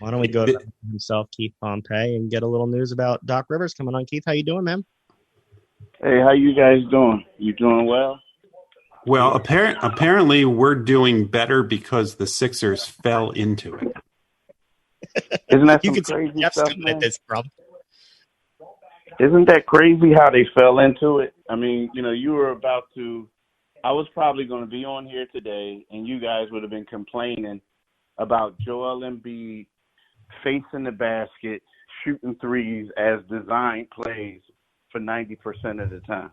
Why don't we go to himself, Keith Pompey, and get a little news about Doc Rivers coming on? Keith, how you doing, man? Hey, how you guys doing? You doing well? Well, apparently we're doing better because the Sixers fell into it. Isn't that You some can see crazy Jeff's stuff, coming at man? this from. Isn't that crazy how they fell into it? I mean, you were about to. I was probably going to be on here today, and you guys would have been complaining about Joel Embiid facing the basket, shooting threes as design plays for 90% of the time.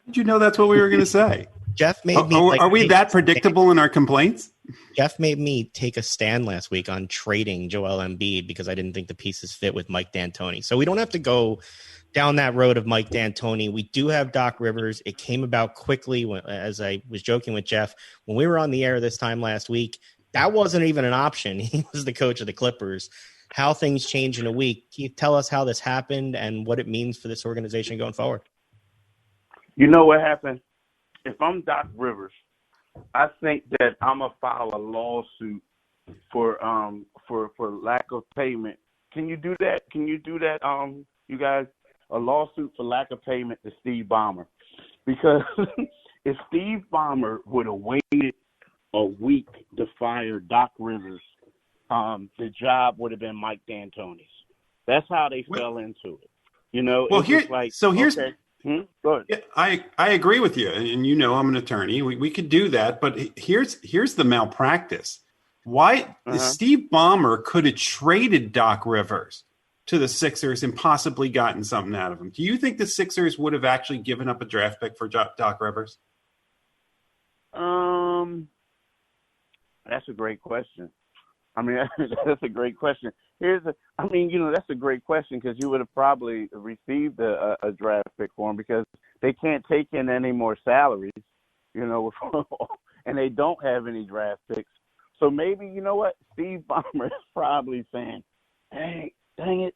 Did you know that's what we were going to say? Jeff made me. Are we that predictable in our complaints? Jeff made me take a stand last week on trading Joel Embiid because I didn't think the pieces fit with Mike D'Antoni. So we don't have to go down that road of Mike D'Antoni. We do have Doc Rivers. It came about quickly, as I was joking with Jeff. When we were on the air this time last week, that wasn't even an option. He was the coach of the Clippers. How things change in a week. Can you tell us how this happened and what it means for this organization going forward? You know what happened? If I'm Doc Rivers, I think that I'm gonna file a lawsuit for lack of payment. Can you do that? You guys, a lawsuit for lack of payment to Steve Ballmer, because if Steve Ballmer would have waited a week to fire Doc Rivers, the job would have been Mike D'Antoni's. That's how they fell into it. Well, here's okay. Go ahead. Yeah, I agree with you, and I'm an attorney. We could do that, but here's the malpractice. Why Steve Ballmer could have traded Doc Rivers to the Sixers and possibly gotten something out of him. Do you think the Sixers would have actually given up a draft pick for Doc Rivers? That's a great question. I mean, that's a great question. That's a great question because you would have probably received a draft pick for him because they can't take in any more salaries, and they don't have any draft picks. So maybe, you know what, Steve Ballmer is probably saying, hey, dang it.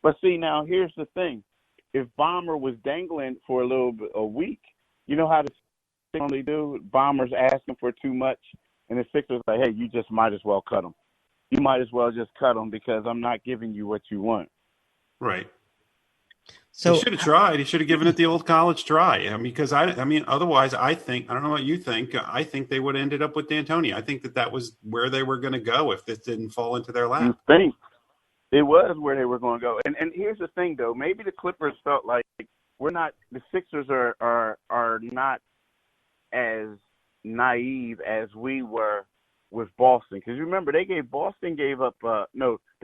But see, now here's the thing. If Ballmer was dangling for a week, you know how the Sixers normally do? Ballmer's asking for too much, and the Sixers like, hey, you just might as well cut him. You might as well just cut him because I'm not giving you what you want. Right. So he should have tried. He should have given it the old college try. Because otherwise, I don't know what you think. I think they would have ended up with D'Antoni. I think that was where they were going to go if this didn't fall into their lap. You think it was where they were going to go. And here's the thing, though. Maybe the Clippers felt like the Sixers are not as naive as we were with Boston, because remember the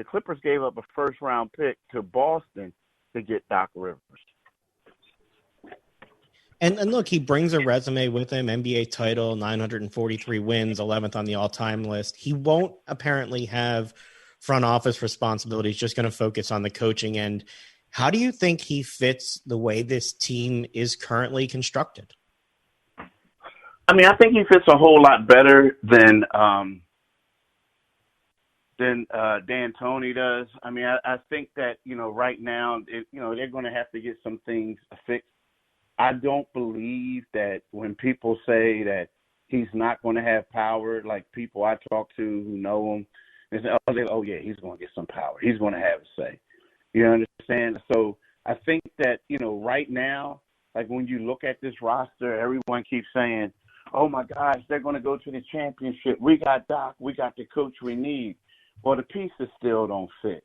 Clippers gave up a first round pick to Boston to get Doc Rivers. And look, he brings a resume with him: NBA title, 943 wins, 11th on the all-time list. He won't apparently have front office responsibilities. Just going to focus on the coaching end. How do you think he fits the way this team is currently constructed? I mean, I think he fits a whole lot better than D'Antoni does. I mean, I think that, right now, they're going to have to get some things fixed. I don't believe that when people say that he's not going to have power, like people I talk to who know him, they say, oh yeah, he's going to get some power. He's going to have a say. You understand? So I think that, right now, like when you look at this roster, everyone keeps saying, oh my gosh, they're going to go to the championship. We got Doc. We got the coach we need. Well, the pieces still don't fit.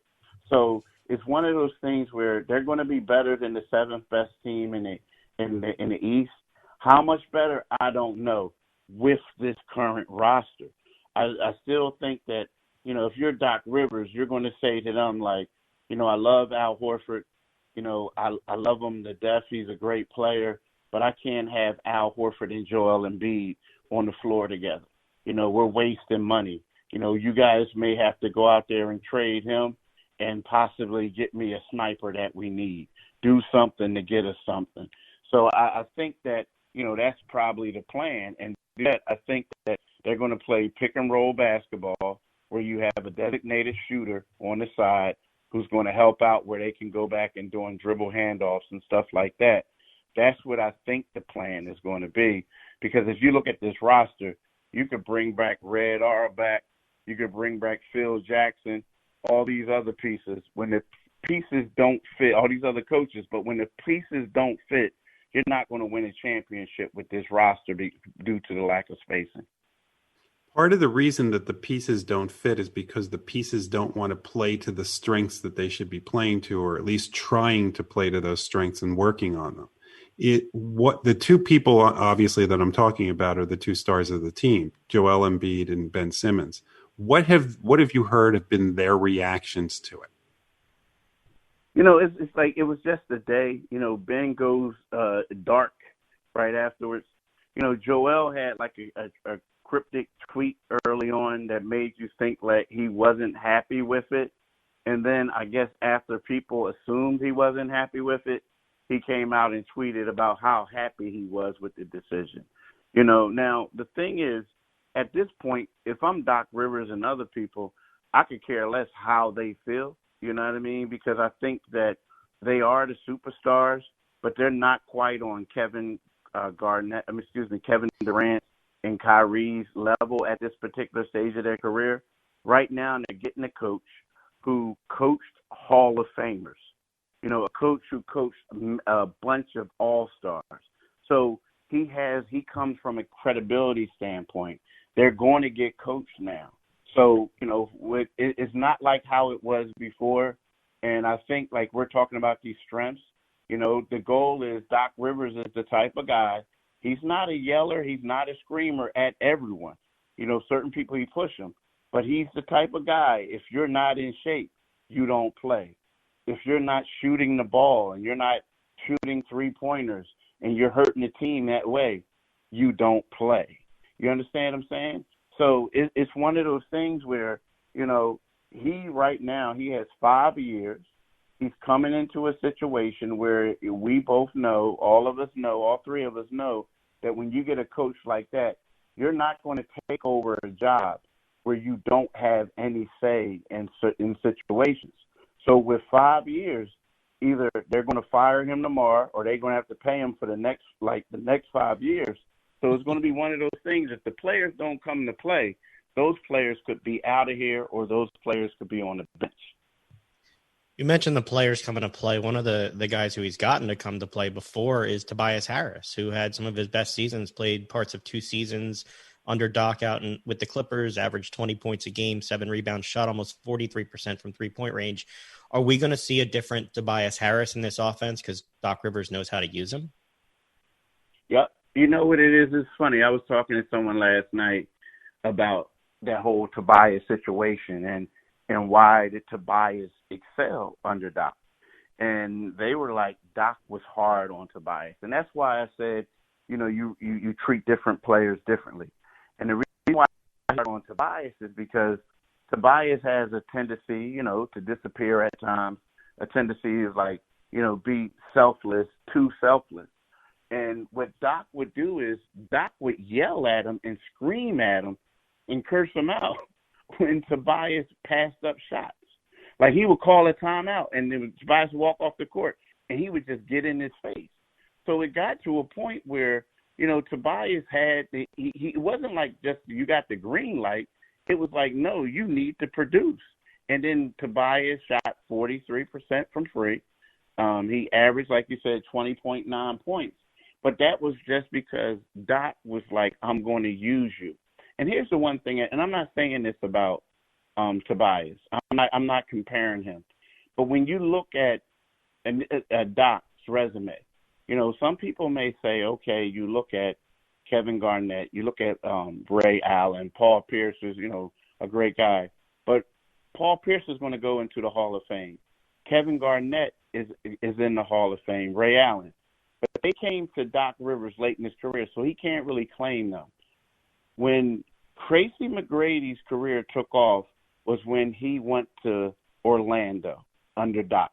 So it's one of those things where they're going to be better than the seventh best team in the East. How much better, I don't know, with this current roster. I still think that, if you're Doc Rivers, you're going to say to them, like, I love Al Horford. I love him to death. He's a great player. But I can't have Al Horford and Joel Embiid on the floor together. We're wasting money. You guys may have to go out there and trade him and possibly get me a sniper that we need. Do something to get us something. So I think that, that's probably the plan. And that I think that they're going to play pick and roll basketball where you have a designated shooter on the side who's going to help out where they can go back and doing dribble handoffs and stuff like that. That's what I think the plan is going to be. Because if you look at this roster, you could bring back Red Auerbach, You could bring back Phil Jackson, all these other pieces. When the pieces don't fit, all these other coaches, but when the pieces don't fit, you're not going to win a championship with this roster due to the lack of spacing. Part of the reason that the pieces don't fit is because the pieces don't want to play to the strengths that they should be playing to, or at least trying to play to those strengths and working on them. What the two people obviously that I'm talking about are the two stars of the team, Joel Embiid and Ben Simmons. What have you heard have been their reactions to it? It's like it was just a day. Ben goes dark right afterwards. Joel had like a cryptic tweet early on that made you think like he wasn't happy with it. And then I guess after people assumed he wasn't happy with it, he came out and tweeted about how happy he was with the decision. Now the thing is, at this point, if I'm Doc Rivers and other people, I could care less how they feel. You know what I mean? Because I think that they are the superstars, but they're not quite on Kevin Durant and Kyrie's level at this particular stage of their career. Right now, they're getting a coach who coached Hall of Famers. A coach who coached a bunch of all-stars. So he comes from a credibility standpoint. They're going to get coached now. So, it's not like how it was before. And I think, like, we're talking about these strengths. The goal is Doc Rivers is the type of guy. He's not a yeller. He's not a screamer at everyone. Certain people, he push them. But he's the type of guy, if you're not in shape, you don't play. If you're not shooting the ball and you're not shooting three-pointers and you're hurting the team that way, you don't play. You understand what I'm saying? So it's one of those things where, he right now, he has 5 years. He's coming into a situation where we both know, all of us know, all three of us know, that when you get a coach like that, you're not going to take over a job where you don't have any say in situations. So with 5 years, either they're going to fire him tomorrow or they're going to have to pay him for the next 5 years. So it's going to be one of those things. If the players don't come to play, those players could be out of here or those players could be on the bench. You mentioned the players coming to play. One of the guys who he's gotten to come to play before is Tobias Harris, who had some of his best seasons, played parts of 2 seasons under Doc out with the Clippers, averaged 20 points a game, 7 rebounds, shot almost 43% from three-point range. Are we going to see a different Tobias Harris in this offense because Doc Rivers knows how to use him? Yep. You know what it is? It's funny. I was talking to someone last night about that whole Tobias situation and why did Tobias excel under Doc. And they were like, Doc was hard on Tobias. And that's why I said, you treat different players differently. And the reason why I'm hard on Tobias is because Tobias has a tendency, to disappear at times. A tendency is like, be selfless, too selfless. And what Doc would do is Doc would yell at him and scream at him and curse him out when Tobias passed up shots. Like he would call a timeout and then Tobias would walk off the court and he would just get in his face. So it got to a point where, Tobias had he wasn't like just you got the green light. It was like, no, you need to produce. And then Tobias shot 43% from free. He averaged, like you said, 20.9 points. But that was just because Doc was like, I'm going to use you. And here's the one thing, and I'm not saying this about Tobias. I'm not comparing him. But when you look at Doc's resume, some people may say, okay, you look at Kevin Garnett, you look at Ray Allen, Paul Pierce is, a great guy. But Paul Pierce is going to go into the Hall of Fame. Kevin Garnett is in the Hall of Fame. Ray Allen. But they came to Doc Rivers late in his career, so he can't really claim them. When Tracy McGrady's career took off was when he went to Orlando under Doc.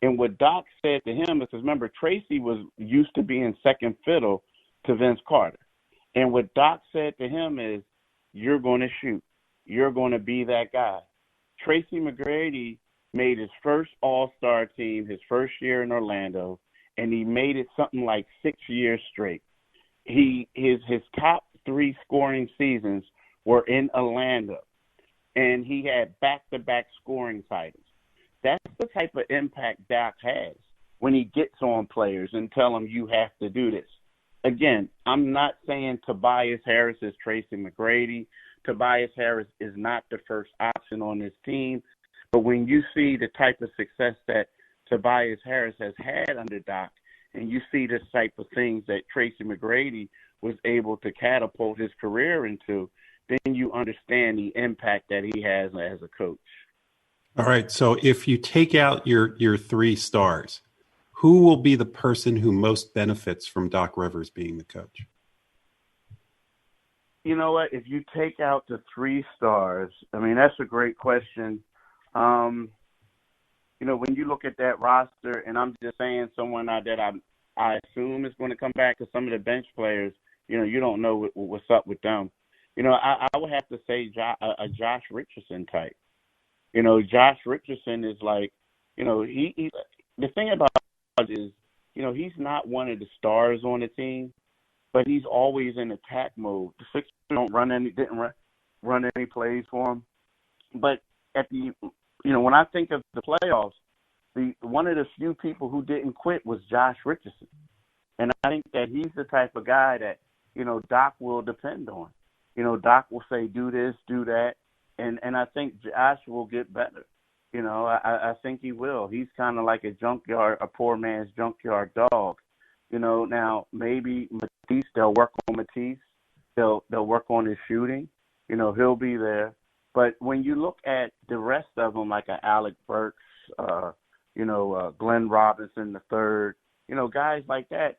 And what Doc said to him is, remember, Tracy was used to being second fiddle to Vince Carter. And what Doc said to him is, you're going to shoot. You're going to be that guy. Tracy McGrady made his first all-star team his first year in Orlando, and he made it something like 6 years straight. His top 3 scoring seasons were in Orlando. and he had back-to-back scoring titles. That's the type of impact Doc has when he gets on players and tell them you have to do this. Again, I'm not saying Tobias Harris is Tracy McGrady. Tobias Harris is not the first option on this team. But when you see the type of success that Tobias Harris has had under Doc, and you see this type of things that Tracy McGrady was able to catapult his career into, then you understand the impact that he has as a coach. All right. So if you take out your 3 stars, who will be the person who most benefits from Doc Rivers being the coach? You know what? If you take out the 3 stars, I mean, that's a great question. When you look at that roster, and I'm just saying someone that I assume is going to come back, because some of the bench players, you don't know what's up with them. I would have to say a Josh Richardson type. Josh Richardson is like, he the thing about it is, he's not one of the stars on the team, but he's always in attack mode. The Sixers didn't run any plays for him. But when I think of the playoffs, one of the few people who didn't quit was Josh Richardson. And I think that he's the type of guy that, Doc will depend on. Doc will say, do this, do that. And I think Josh will get better. I think he will. He's kind of like a poor man's junkyard dog. Now maybe Matisse, they'll work on Matisse. They'll work on his shooting. He'll be there. But when you look at the rest of them, like Alec Burks, Glenn Robinson III, guys like that,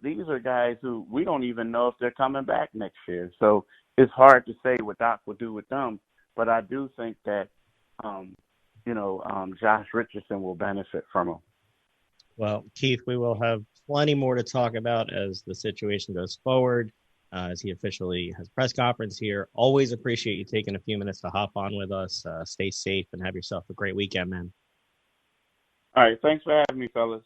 these are guys who we don't even know if they're coming back next year. So it's hard to say what Doc will do with them. But I do think that, Josh Richardson will benefit from him. Well, Keith, we will have plenty more to talk about as the situation goes forward, as he officially has press conference here. Always appreciate you taking a few minutes to hop on with us. Stay safe and have yourself a great weekend, man. All right. Thanks for having me, fellas.